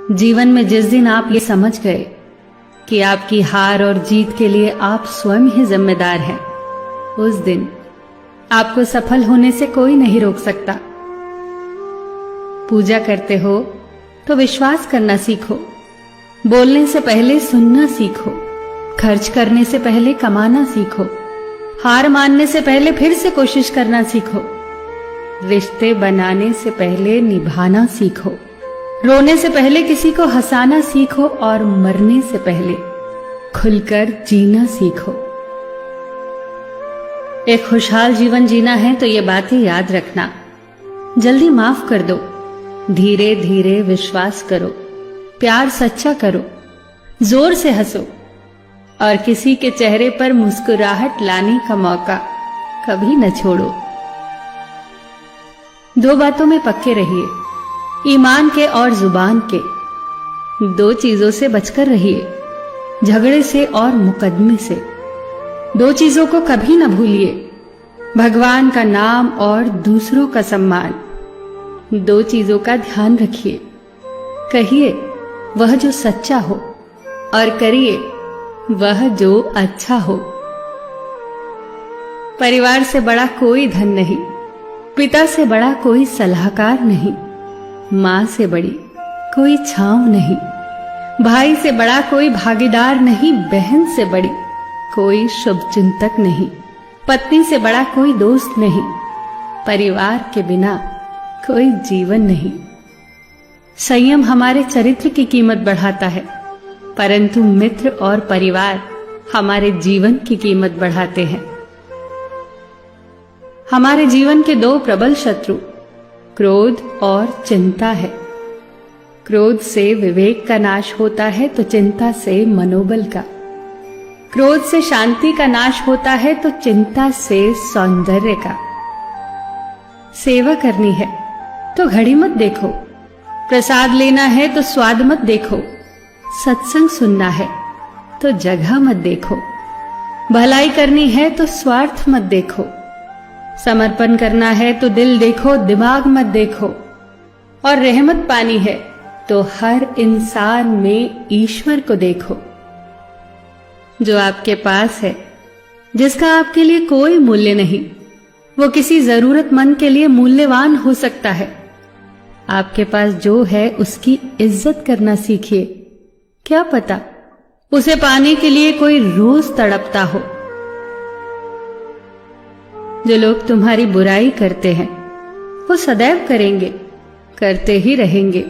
जीवन में जिस दिन आप ये समझ गए कि आपकी हार और जीत के लिए आप स्वयं ही जिम्मेदार हैं, उस दिन आपको सफल होने से कोई नहीं रोक सकता। पूजा करते हो तो विश्वास करना सीखो, बोलने से पहले सुनना सीखो, खर्च करने से पहले कमाना सीखो, हार मानने से पहले फिर से कोशिश करना सीखो, रिश्ते बनाने से पहले निभाना सीखो, रोने से पहले किसी को हंसाना सीखो और मरने से पहले खुलकर जीना सीखो। एक खुशहाल जीवन जीना है तो ये बातें याद रखना। जल्दी माफ कर दो, धीरे धीरे विश्वास करो, प्यार सच्चा करो, जोर से हंसो और किसी के चेहरे पर मुस्कुराहट लाने का मौका कभी न छोड़ो। दो बातों में पक्के रहिए, ईमान के और जुबान के। दो चीजों से बचकर रहिए, झगड़े से और मुकदमे से। दो चीजों को कभी न भूलिए, भगवान का नाम और दूसरों का सम्मान। दो चीजों का ध्यान रखिए, कहिए वह जो सच्चा हो और करिए वह जो अच्छा हो। परिवार से बड़ा कोई धन नहीं, पिता से बड़ा कोई सलाहकार नहीं, मां से बड़ी कोई छांव नहीं, भाई से बड़ा कोई भागीदार नहीं, बहन से बड़ी कोई शुभचिंतक नहीं, पत्नी से बड़ा कोई दोस्त नहीं, परिवार के बिना कोई जीवन नहीं। संयम हमारे चरित्र की कीमत बढ़ाता है, परंतु मित्र और परिवार हमारे जीवन की कीमत बढ़ाते हैं। हमारे जीवन के दो प्रबल शत्रु क्रोध और चिंता है। क्रोध से विवेक का नाश होता है तो चिंता से मनोबल का। क्रोध से शांति का नाश होता है तो चिंता से सौंदर्य का। सेवा करनी है तो घड़ी मत देखो, प्रसाद लेना है तो स्वाद मत देखो, सत्संग सुनना है तो जगह मत देखो, भलाई करनी है तो स्वार्थ मत देखो, समर्पण करना है तो दिल देखो, दिमाग मत देखो, और रहमत पानी है तो हर इंसान में ईश्वर को देखो। जो आपके पास है, जिसका आपके लिए कोई मूल्य नहीं, वो किसी जरूरतमंद के लिए मूल्यवान हो सकता है। आपके पास जो है उसकी इज्जत करना सीखिए, क्या पता उसे पाने के लिए कोई रोज तड़पता हो। जो लोग तुम्हारी बुराई करते हैं वो सदैव करेंगे, करते ही रहेंगे,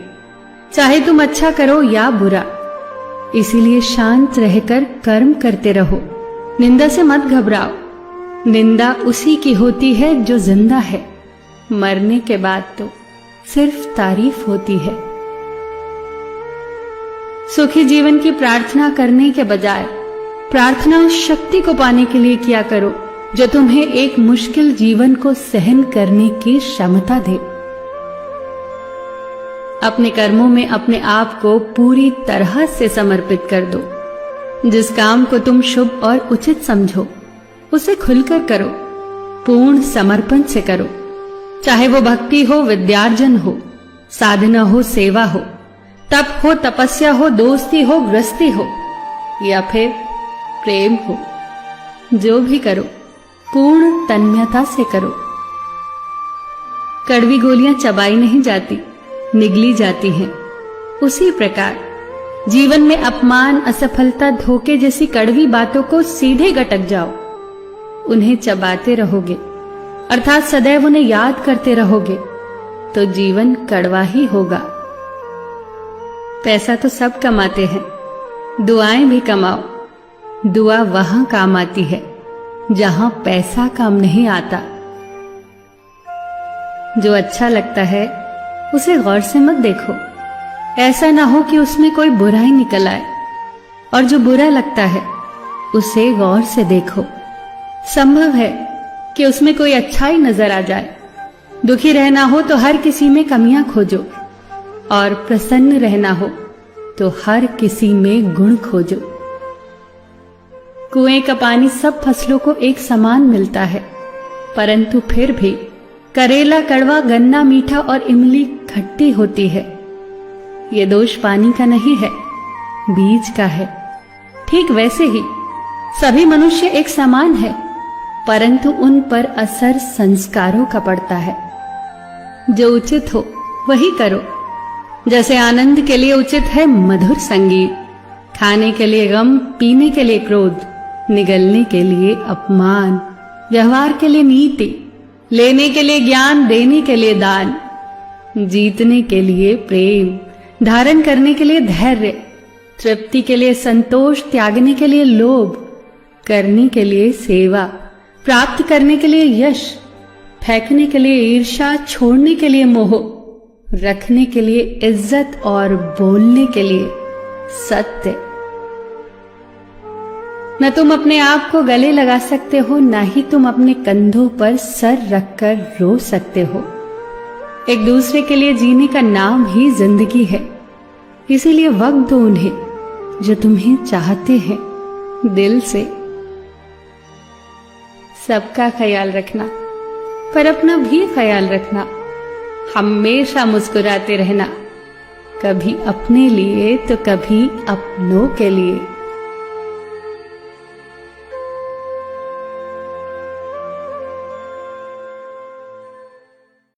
चाहे तुम अच्छा करो या बुरा। इसीलिए शांत रहकर कर्म करते रहो, निंदा से मत घबराओ। निंदा उसी की होती है जो जिंदा है, मरने के बाद तो सिर्फ तारीफ होती है। सुखी जीवन की प्रार्थना करने के बजाय प्रार्थना उस शक्ति को पाने के लिए किया करो जो तुम्हें एक मुश्किल जीवन को सहन करने की क्षमता दे। अपने कर्मों में अपने आप को पूरी तरह से समर्पित कर दो। जिस काम को तुम शुभ और उचित समझो उसे खुलकर करो, पूर्ण समर्पण से करो। चाहे वो भक्ति हो, विद्यार्जन हो, साधना हो, सेवा हो, तप हो, तपस्या हो, दोस्ती हो, गृहस्थी हो या फिर प्रेम हो, जो भी करो पूर्ण तन्मयता से करो। कड़वी गोलियां चबाई नहीं जाती, निगली जाती हैं। उसी प्रकार जीवन में अपमान, असफलता, धोखे जैसी कड़वी बातों को सीधे गटक जाओ। उन्हें चबाते रहोगे, अर्थात सदैव उन्हें याद करते रहोगे, तो जीवन कड़वा ही होगा। पैसा तो सब कमाते हैं, दुआएं भी कमाओ। दुआ वहां काम आती है जहां पैसा काम नहीं आता। जो अच्छा लगता है उसे गौर से मत देखो, ऐसा ना हो कि उसमें कोई बुराई निकल आए, और जो बुरा लगता है उसे गौर से देखो। संभव है कि उसमें कोई अच्छाई नजर आ जाए। दुखी रहना हो तो हर किसी में कमियां खोजो, और प्रसन्न रहना हो तो हर किसी में गुण खोजो। कुएं का पानी सब फसलों को एक समान मिलता है, परंतु फिर भी करेला कड़वा, गन्ना मीठा और इमली खट्टी होती है। ये दोष पानी का नहीं है, बीज का है। ठीक वैसे ही सभी मनुष्य एक समान है, परंतु उन पर असर संस्कारों का पड़ता है। जो उचित हो वही करो। जैसे आनंद के लिए उचित है मधुर संगीत, खाने के लिए गम, पीने के लिए क्रोध, निगलने के लिए अपमान, व्यवहार के लिए नीति, लेने के लिए ज्ञान, देने के लिए दान, जीतने के लिए प्रेम, धारण करने के लिए धैर्य, तृप्ति के लिए संतोष, त्यागने के लिए लोभ, करने के लिए सेवा, प्राप्त करने के लिए यश, फेंकने के लिए ईर्ष्या, छोड़ने के लिए मोह, रखने के लिए इज्जत और बोलने के लिए सत्य। न तुम अपने आप को गले लगा सकते हो, न ही तुम अपने कंधों पर सर रखकर रो सकते हो। एक दूसरे के लिए जीने का नाम ही जिंदगी है। इसीलिए वक्त दो उन्हें जो तुम्हें चाहते हैं दिल से। सबका ख्याल रखना, पर अपना भी ख्याल रखना। हमेशा मुस्कुराते रहना, कभी अपने लिए तो कभी अपनों के लिए।